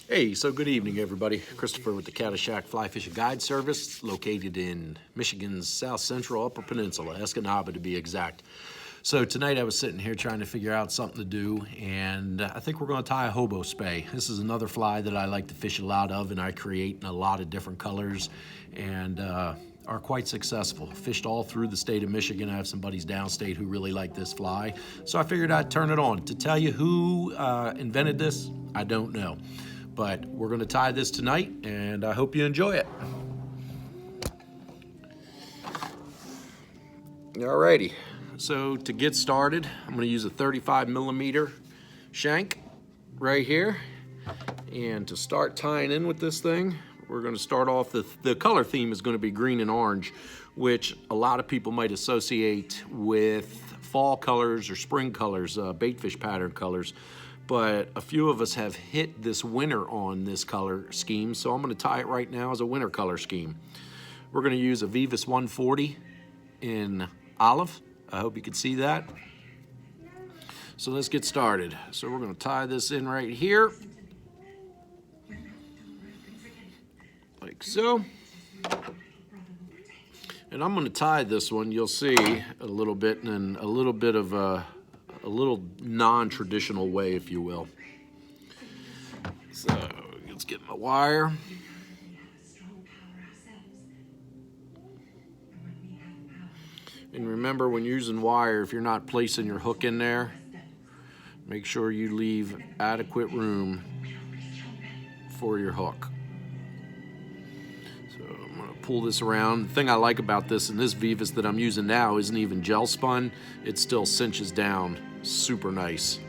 Hey, so good evening, everybody. Christopher with the Caddyshack Fly Fishing Guide Service, located in Michigan's South Central Upper Peninsula, Escanaba to be exact. So tonight I was sitting here trying to figure out something to do, and I think we're going to tie a Hobo Spey. This is another fly that I like to fish a lot of, and I create in a lot of different colors, and are quite successful. Fished all through the state of Michigan. I have some buddies downstate who really like this fly, so I figured I'd turn it on. To tell you who invented this, I don't know. But we're going to tie this tonight, and I hope you enjoy it. Alrighty, so to get started, I'm going to use a 35 millimeter shank right here. And to start tying in with this thing, we're going to start off, the color theme is going to be green and orange, which a lot of people might associate with fall colors or spring colors, baitfish pattern colors. But a few of us have hit this winter on this color scheme, so I'm going to tie it right now as a winter color scheme. We're going to use a Vivus 140 in olive. I hope you can see that. So let's get started. So we're going to tie this in right here, like so. And I'm going to tie this one, you'll see a little bit, and a little bit of a little non-traditional way, if you will. So let's get my wire. And remember, when using wire, if you're not placing your hook in there, make sure you leave adequate room for your hook. So I'm going to pull this around. The thing I like about this, and this Vivus that I'm using now isn't even gel spun, it still cinches down super nice.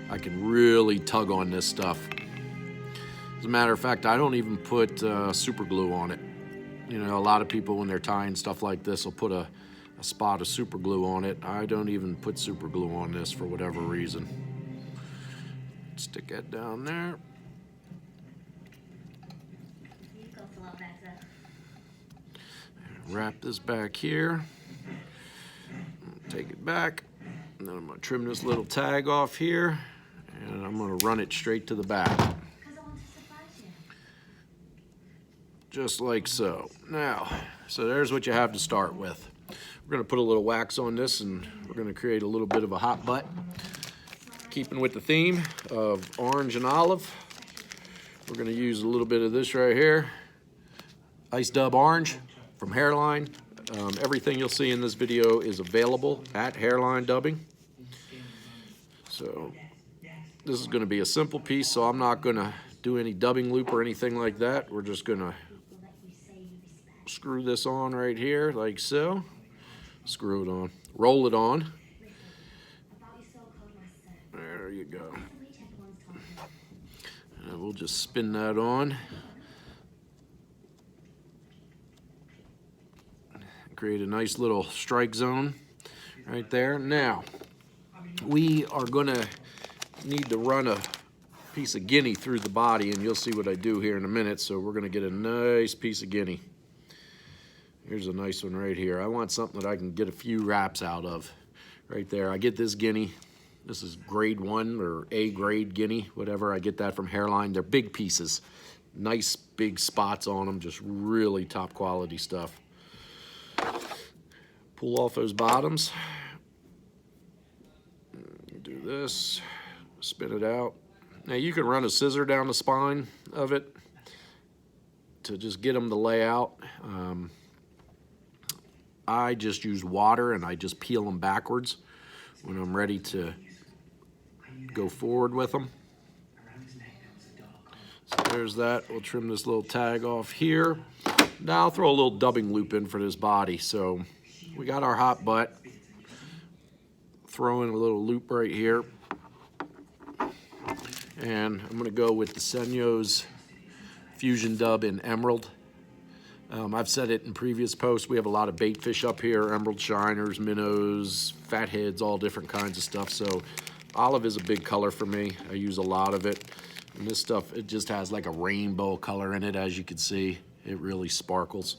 I can really tug on this stuff. As a matter of fact, I don't even put super glue on it. You know, a lot of people when they're tying stuff like this will put a spot of super glue on it. I don't even put super glue on this for whatever reason. Stick that down there. Wrap this back here. Take it back. And then I'm going to trim this little tag off here, and I'm going to run it straight to the back. Just like so. Now, so there's what you have to start with. We're going to put a little wax on this, and we're going to create a little bit of a hot butt. Keeping with the theme of orange and olive, we're going to use a little bit of this right here. Ice Dub Orange from Hairline. Everything you'll see in this video is available at Hairline Dubbing. So this is going to be a simple piece, so I'm not going to do any dubbing loop or anything like that. We're just going to screw this on right here like so. Screw it on. Roll it on. There you go. And we'll just spin that on. Create a nice little strike zone right there. Now, we are going to need to run a piece of guinea through the body, and you'll see what I do here in a minute. So we're going to get a nice piece of guinea. Here's a nice one right here. I want something that I can get a few wraps out of right there. I get this guinea. This is grade 1 or A grade guinea, whatever. I get that from Hairline. They're big pieces. Nice big spots on them, just really top quality stuff. Pull off those bottoms. Do this, spin it out. Now you can run a scissor down the spine of it to just get them to lay out. I just use water and I just peel them backwards when I'm ready to go forward with them. So there's that. We'll trim this little tag off here. Now I'll throw a little dubbing loop in for this body. So we got our hot butt. Throw in a little loop right here. And I'm going to go with the Senyo's Fusion Dub in Emerald. I've said it in previous posts, we have a lot of bait fish up here, emerald shiners, minnows, fatheads, all different kinds of stuff. So olive is a big color for me. I use a lot of it. And this stuff, it just has like a rainbow color in it, as you can see. It really sparkles.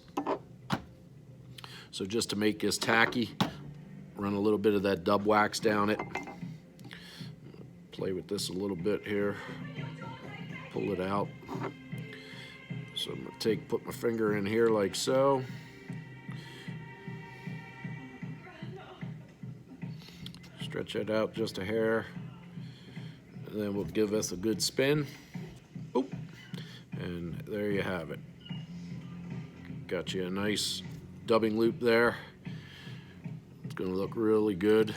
So just to make this tacky, run a little bit of that dub wax down it. Play with this a little bit here. pull it out. So I'm gonna put my finger in here like so. Stretch it out just a hair. And then we'll give this a good spin. Oop. And there you have it. Got you a nice dubbing loop there. It's gonna look really good.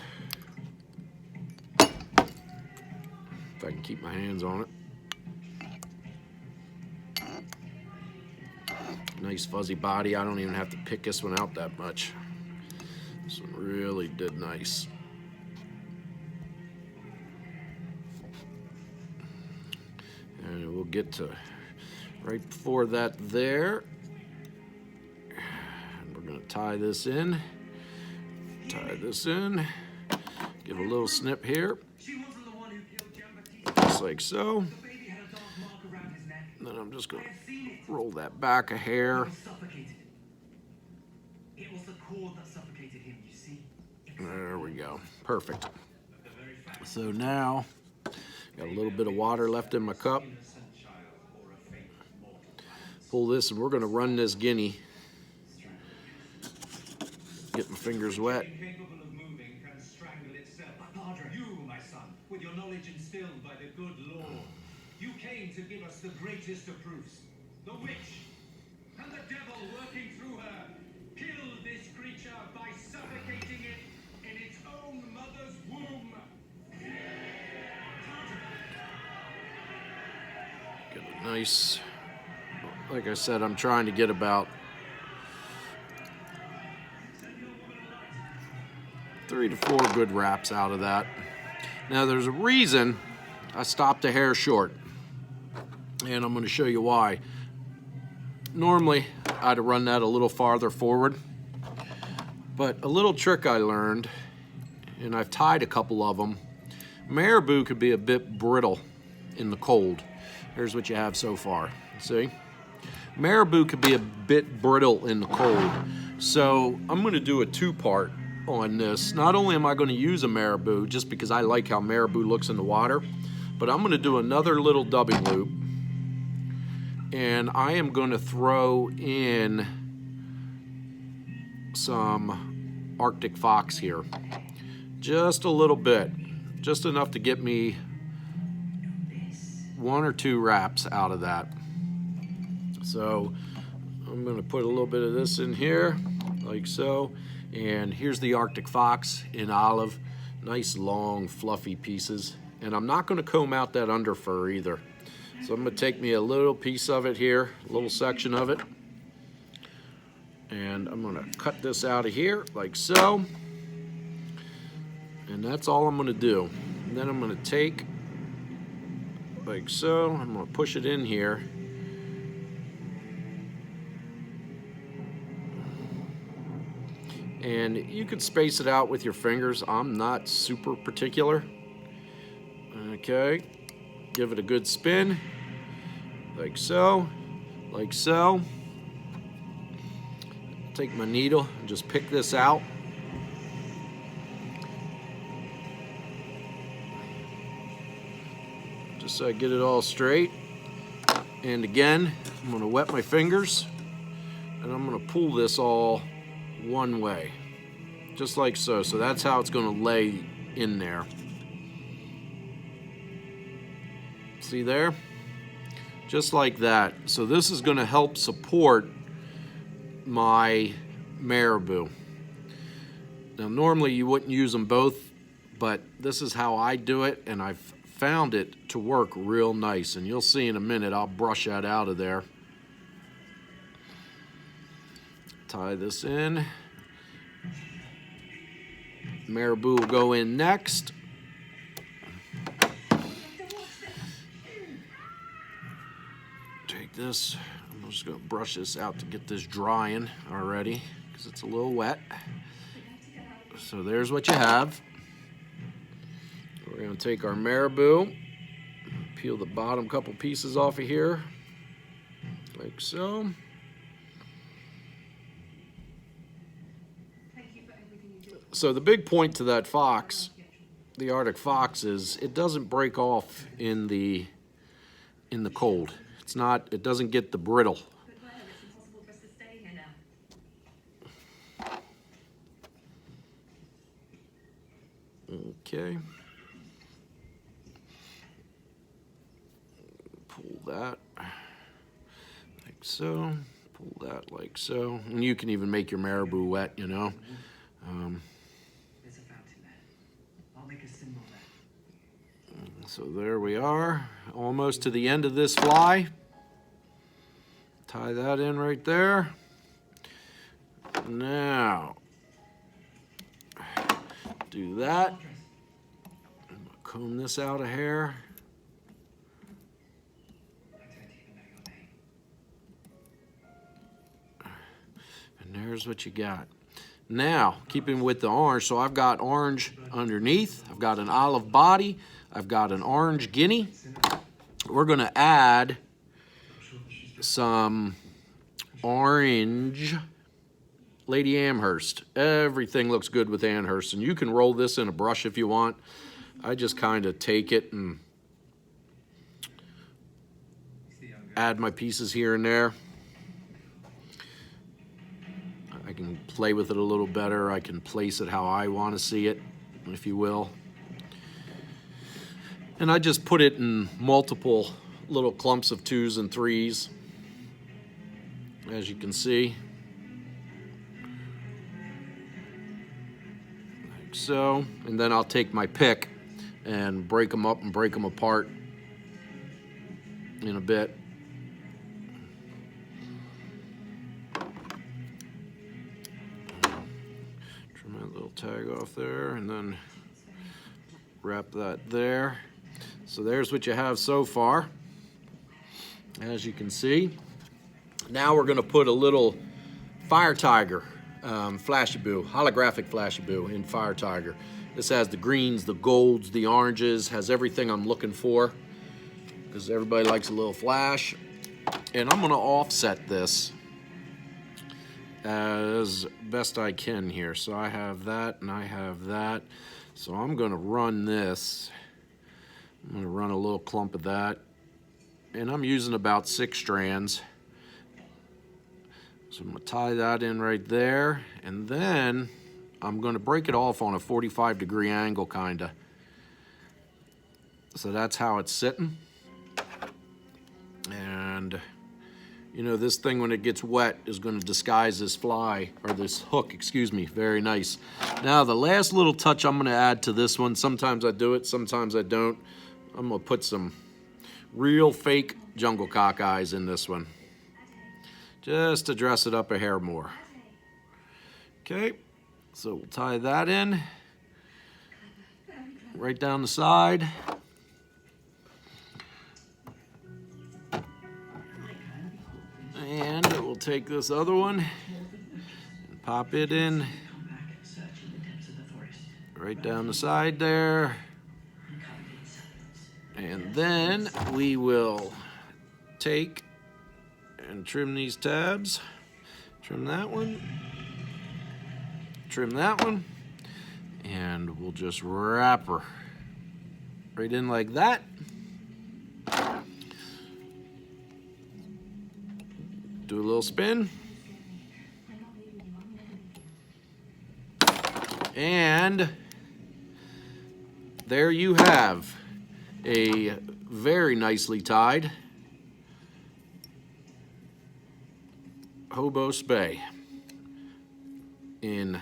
If I can keep my hands on it. Nice fuzzy body. I don't even have to pick this one out that much. This one really did nice. And we'll get to right before that there. And we're gonna tie this in. Tie this in. Give a little snip here. Just like so. And then I'm just gonna roll that back a hair. There we go. Perfect. So now, got a little bit of water left in my cup. Pull this, and we're going to run this guinea. Get my fingers wet. You, my son, with your knowledge instilled by the good Lord, you came to give us the greatest of proofs. The witch and the devil working through her killed this creature by suffocating it in its own mother's womb. Get a nice, like I said, I'm trying to get about 3 to 4 good wraps out of that. Now there's a reason I stopped the hair short, and I'm going to show you why. Normally I'd have run that a little farther forward, but a little trick I learned, and I've tied a couple of them. Marabou could be a bit brittle in the cold. Here's what you have so far. See? Marabou could be a bit brittle in the cold. So I'm going to do a two-part on this. Not only am I going to use a marabou just because I like how marabou looks in the water, but I'm going to do another little dubbing loop, and I am going to throw in some Arctic fox here. Just a little bit. Just enough to get me 1 or 2 wraps out of that. So I'm going to put a little bit of this in here, like so. And here's the Arctic fox in olive. Nice, long, fluffy pieces. And I'm not going to comb out that under fur either. So I'm going to take me a little piece of it here, a little section of it. And I'm going to cut this out of here, like so. And that's all I'm going to do. And then I'm going to take, like so, I'm going to push it in here. And you could space it out with your fingers. I'm not super particular. Okay, give it a good spin, like so, like so. Take my needle and just pick this out. Just so I get it all straight. And again, I'm going to wet my fingers, and I'm going to pull this all one way, just like so. So that's how it's going to lay in there. See there? Just like that. So this is going to help support my marabou. Now normally you wouldn't use them both, but this is how I do it, and I've found it to work real nice, and you'll see in a minute. I'll brush that out of there. Tie this in. Marabou will go in next. Take this. I'm just going to brush this out to get this drying already because it's a little wet. So there's what you have. We're going to take our marabou, peel the bottom couple pieces off of here, like so. So the big point to that fox, the Arctic fox, is it doesn't break off in the in the cold. It's not, it doesn't get the brittle. But where? It's impossible for us to stay here now. Okay. Pull that like so. Pull that like so. And you can even make your marabou wet, you know. There's a fountain there. I'll make a symbol there. So there we are, almost to the end of this fly. Tie that in right there. Now, do that. Comb this out a hair. I don't even know your name. And there's what you got. Now, keeping with the orange, so I've got orange underneath. I've got an olive body. I've got an orange guinea. We're going to add some orange Lady Amherst. Everything looks good with Amherst, and you can roll this in a brush if you want. I just kind of take it and add my pieces here and there. I can play with it a little better. I can place it how I want to see it, if you will. And I just put it in multiple little clumps of 2s and 3s, as you can see. Like so. And then I'll take my pick and break them up and break them apart in a bit. Trim that little tag off there and then wrap that there. So there's what you have so far, as you can see. Now we're going to put a little Fire Tiger Flashaboo, holographic Flashaboo in Fire Tiger. This has the greens, the golds, the oranges, has everything I'm looking for, because everybody likes a little flash. And I'm going to offset this as best I can here. So I have that and I have that. So I'm going to run this. I'm going to run a little clump of that, and I'm using about 6 strands. So I'm going to tie that in right there, and then I'm going to break it off on a 45-degree angle, kind of. So that's how it's sitting. And, you know, this thing, when it gets wet, is going to disguise this fly, or this hook, excuse me, very nice. Now, the last little touch I'm going to add to this one, sometimes I do it, sometimes I don't. I'm going to put some real fake jungle cock eyes in this one, just to dress it up a hair more. Okay, so we'll tie that in right down the side. And we'll take this other one and pop it in right down the side there. And then we will take and trim these tabs. Trim that one. Trim that one. And we'll just wrap her right in like that. Do a little spin. And there you have a very nicely tied Hobo Spey in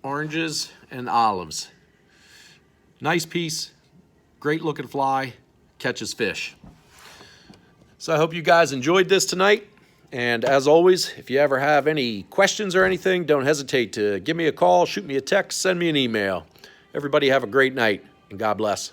oranges and olives. Nice piece, great looking fly, catches fish. So I hope you guys enjoyed this tonight. And as always, if you ever have any questions or anything, don't hesitate to give me a call, shoot me a text, send me an email. Everybody have a great night, and God bless.